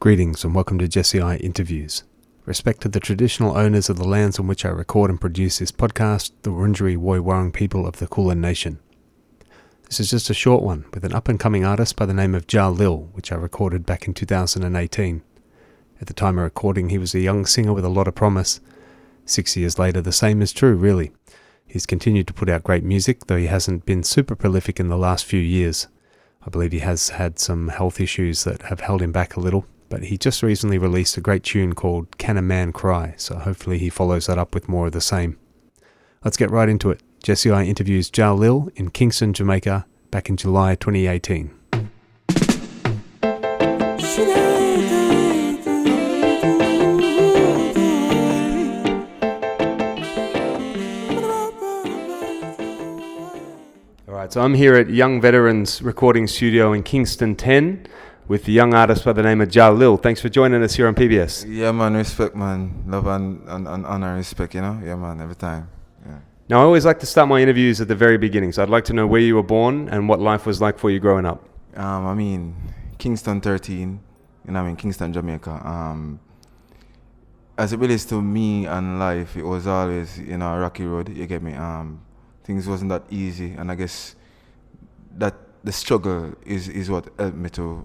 Greetings and welcome to Jesse I Interviews. Respect to the traditional owners of the lands on which I record and produce this podcast, the Wurundjeri Woiwurrung people of the Kulin Nation. This is just a short one with an up-and-coming artist by the name of Jah Lil, which I recorded back in 2018. At the time of recording, he was a young singer with a lot of promise. 6 years later, the same is true, really. He's continued to put out great music, though he hasn't been super prolific in the last few years. I believe he has had some health issues that have held him back a little, but he just recently released a great tune called Can a Man Cry, so hopefully he follows that up with more of the same. Let's get right into it. Jesse I interviews Jah Lil in Kingston, Jamaica, back in July 2018. Alright, so I'm here at Young Veterans Recording Studio in Kingston 10 with the young artist by the name of Jah Lil. Thanks for joining us here on PBS. Yeah, man, respect, man. Love and honor, respect, you know? Yeah, man, every time. Yeah. Now, I always like to start my interviews at the very beginning, so I'd like to know where you were born and what life was like for you growing up. Kingston 13, Kingston, Jamaica. As it relates to me and life, it was always, a rocky road, you get me? Things wasn't that easy, and I guess that the struggle is what helped me to,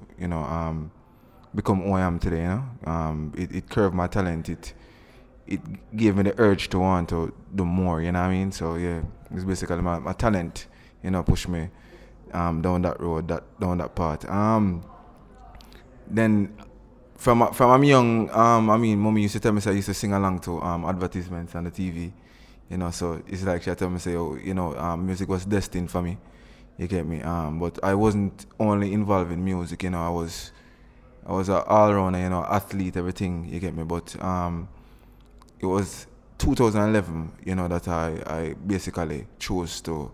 become who I am today, It curved my talent, it gave me the urge to want to do more, you know what I mean? So yeah, it's basically my talent, pushed me down that road, down that path. Then from I'm young, mommy used to tell me I used to sing along to advertisements on the TV, so it's like she tell me music was destined for me. You get me? But I wasn't only involved in music, I was an all-rounder, athlete, everything, you get me? But it was 2011, that I basically chose to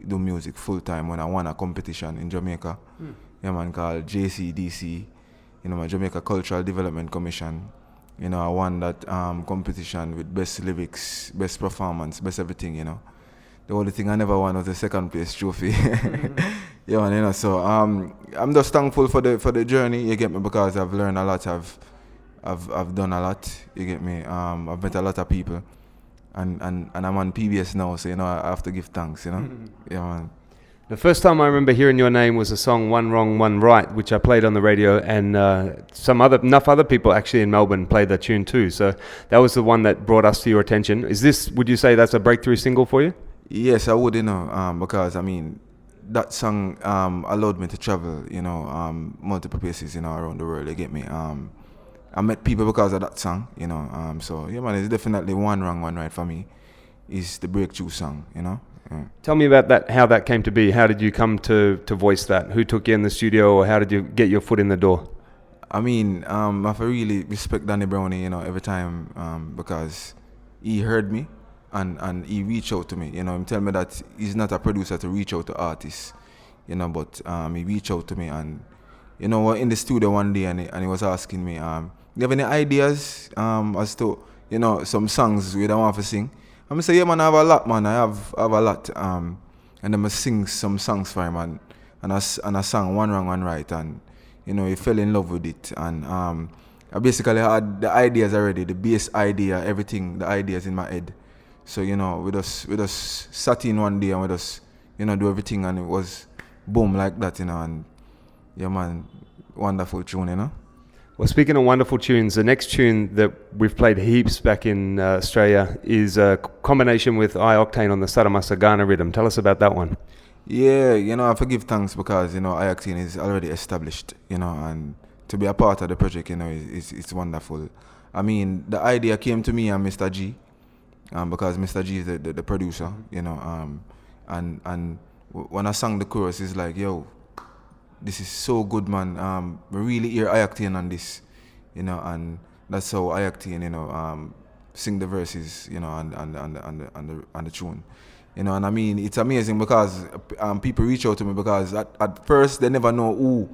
do music full-time when I won a competition in Jamaica, called JCDC, my Jamaica Cultural Development Commission. I won that competition with best lyrics, best performance, best everything, The only thing I never won was the second place trophy. Yeah, man, so I'm just thankful for the journey, you get me, because I've learned a lot, I've done a lot, you get me. I've met a lot of people, and I'm on PBS now, so I have to give thanks, Yeah, man. The first time I remember hearing your name was a song One Wrong, One Right, which I played on the radio, and enough other people actually in Melbourne played that tune too. So that was the one that brought us to your attention. Would you say that's a breakthrough single for you? Yes, I would, because that song allowed me to travel, multiple places, around the world. You get me? I met people because of that song, So yeah, man, it's definitely One Wrong, One Right for me. It's the breakthrough song, Yeah. Tell me about that. How that came to be. How did you come to voice that? Who took you in the studio, or how did you get your foot in the door? I have to really respect Danny Brownie, every time, because he heard me. And he reached out to me, He tell me that he's not a producer to reach out to artists, but he reached out to me, and we're in the studio one day, and he was asking me, you have any ideas as to some songs we don't want to sing? I'm say, yeah, man, I have a lot, man. I have a lot, and then I sing some songs for him, and I sang One Wrong, One Right, and he fell in love with it, and I basically had the ideas already, the base idea, everything, the ideas in my head. So, we just sat in one day and we just, do everything, and it was boom like that, and yeah, man, wonderful tune, Well, speaking of wonderful tunes, the next tune that we've played heaps back in Australia is a combination with I-Octane on the Saramasa Ghana rhythm. Tell us about that one. Yeah, I forgive thanks because, I-Octane is already established, and to be a part of the project, it's wonderful. The idea came to me and Mr. G. Because Mr. G is the producer, and when I sang the chorus, it's like, yo, this is so good, man. We really hear I-Octane on this, and that's how I-Octane, sing the verses, and the tune, and it's amazing because people reach out to me because at first they never know who,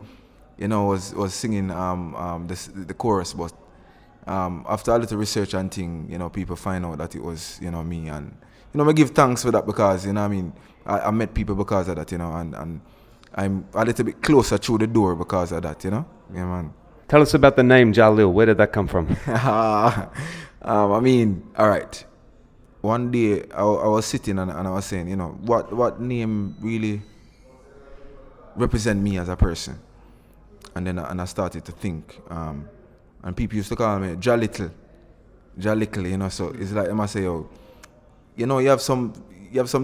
was singing the chorus, but after a little research and thing, people find out that it was, me, and I give thanks for that because I met people because of that, and I'm a little bit closer through the door because of that, Yeah, man. Tell us about the name Jah Lil. Where did that come from? I mean, all right. One day I was sitting and I was saying, you know, what name really represent me as a person? And then I started to think. And people used to call me Jah Lil. Jah Lil, you know, so it's like I must say, oh, you know, you have some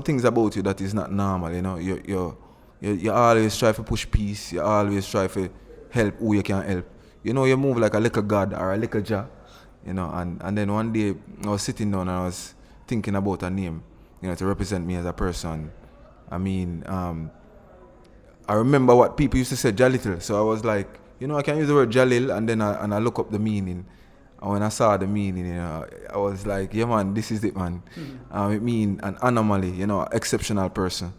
things about you that is not normal, you know. You always try to push peace, you always try to help who you can help. You know, you move like a little God or a little Jah, you know, and then one day I was sitting down and I was thinking about a name, you know, to represent me as a person. I mean, I remember what people used to say, Jah Lil, so I was like, you know, I can use the word Jah Lil, and then I look up the meaning. And when I saw the meaning, you know, I was like, yeah, man, this is it, man. It means an anomaly, you know, exceptional person.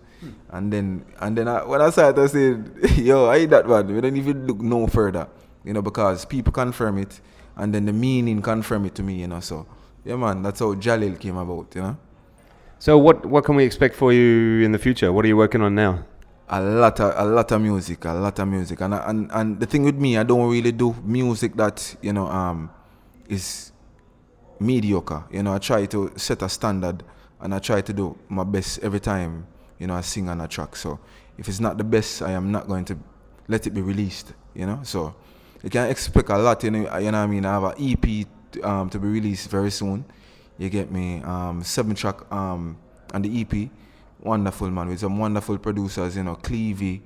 And then when I saw it, I said, yo, I hate that, man. We don't even look no further, you know, because people confirm it, and then the meaning confirm it to me, you know. So, yeah, man, that's how Jah Lil came about, you know. So what can we expect for you in the future? What are you working on now? A lot of music, and the thing with me, I don't really do music that, you know, is mediocre. You know, I try to set a standard and I try to do my best every time, you know, I sing on a track. So if it's not the best, I am not going to let it be released, you know. So you can expect a lot, you know what I mean. I have an EP to be released very soon. You get me, 7-track on the EP. Wonderful, man, with some wonderful producers, you know, Clevey,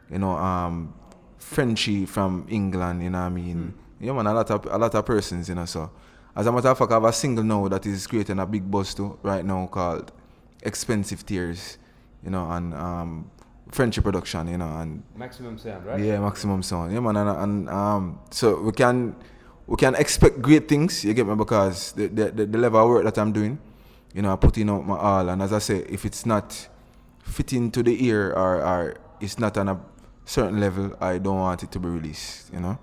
you know, Frenchie from England, you know what I mean. Yeah, man, a lot of persons, you know. So as a matter of fact, I have a single now that is creating a big buzz too right now called Expensive Tears, you know, and Frenchie production, you know, and Maximum Sound, right? Yeah, Maximum Sound. Yeah, man, and so we can expect great things, you get me, because the level of work that I'm doing, you know, I put in out my all, and as I say, if it's not fitting to the ear or it's not on a certain level, I don't want it to be released, you know.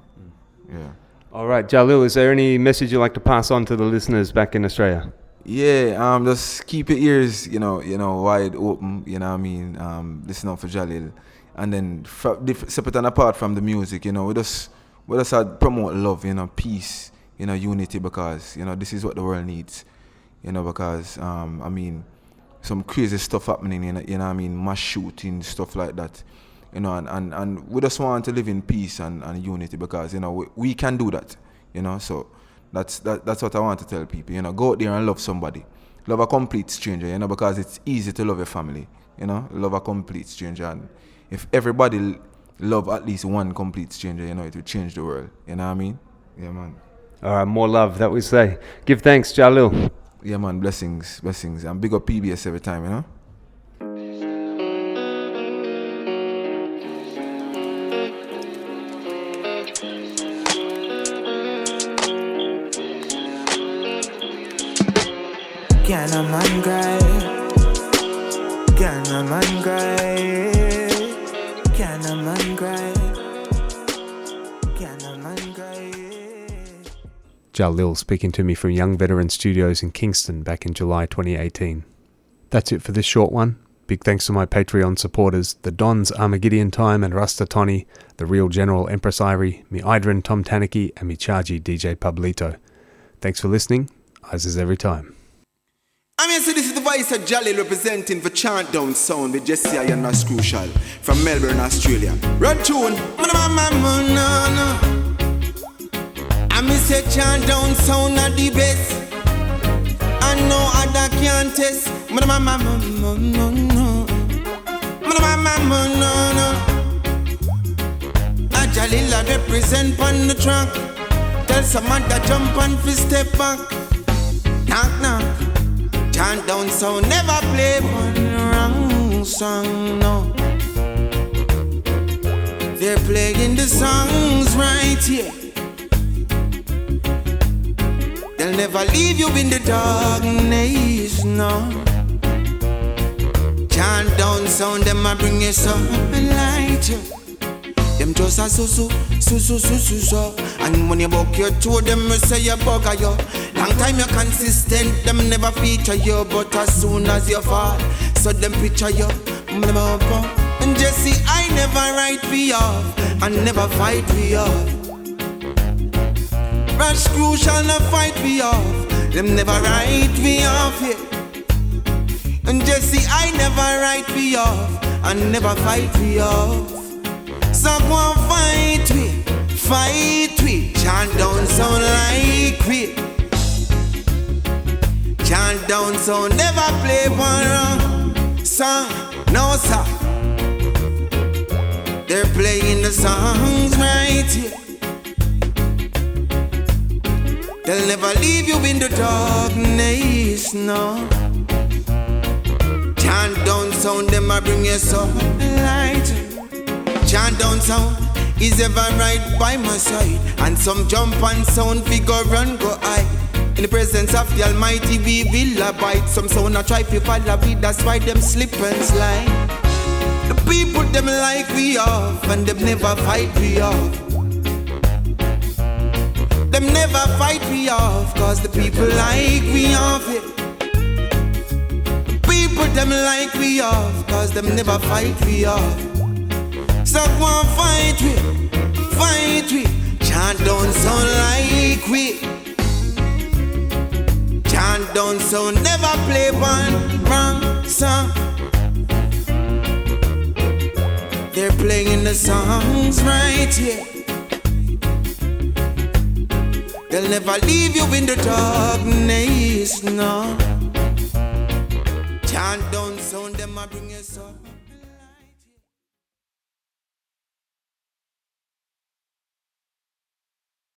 Yeah. All right, Jah Lil, is there any message you'd like to pass on to the listeners back in Australia? Yeah, just keep your ears, you know, wide open, you know what I mean. Listen out for Jah Lil, and then separate and apart from the music, you know, we just promote love, you know, peace, you know, unity, because, you know, this is what the world needs, you know, because I mean, some crazy stuff happening, you know what I mean, mass shooting, stuff like that. You know, and we just want to live in peace and unity, because, you know, we can do that, you know. So that's what I want to tell people, you know. Go out there and love somebody. Love a complete stranger, you know, because it's easy to love your family, you know. Love a complete stranger, and if everybody love at least one complete stranger, you know, it will change the world, you know what I mean? Yeah, man. All right, more love, that we say. Give thanks, Jah Lil. Yeah, man, blessings, and big up PBS every time, you know. Can a man cry? Can a man cry? Can a man cry? Can a man cry? Jah Lil speaking to me from Young Veteran Studios in Kingston back in July 2018. That's it for this short one. Big thanks to my Patreon supporters, the Dons Armageddon Time and Rasta Tony, the Real General Empress Irie, me Idrin Tom Tanaki, and me Chargy DJ Pablito. Thanks for listening. Eyes is every time. I mean, so this is the voice of Jah Lil representing for Chant Down Sound with Jesse and Nas Crucial from Melbourne, Australia. Run tune. I miss a Chant Down Sound at the best. I know other can't test. Jah Lil I represent on the track. Tell someone to jump and fi step back. Knock knock. Chant Down Sound never play one wrong song, no. They're playing the songs right here. They'll never leave you in the darkness, no. Chant Down Sound, them a bring you some light, yeah. Them just a so. And when you buck your toe, them will say you bugger you. Long time you're consistent, them never feature you. But as soon as you fall, so them picture you. And Jesse, I never write me off and never fight me off. Rush crew shall not fight me off. Them never write me off yet. And Jesse, I never write me off and never fight me off. So go and fight we. Chant down sound like we. Chant down sound never play one wrong song. No sir. They're playing the songs right here. They'll never leave you in the darkness, no. Chant down sound, them a bring you some light. Chant down sound is ever right by my side. And some jump and sound figure run go high. In the presence of the Almighty we will abide. Some sound a try to follow me, that's why them slip and slide. The people them like we off and them never fight we off. Them never fight me off, cause the people like we off it. People them like we off, cause them never fight we off. So go and fight we. Chant down sound like we. Chant down sound never play one wrong song. They're playing the songs right here. They'll never leave you in the darkness, no. Chant down sound, them a bring you some.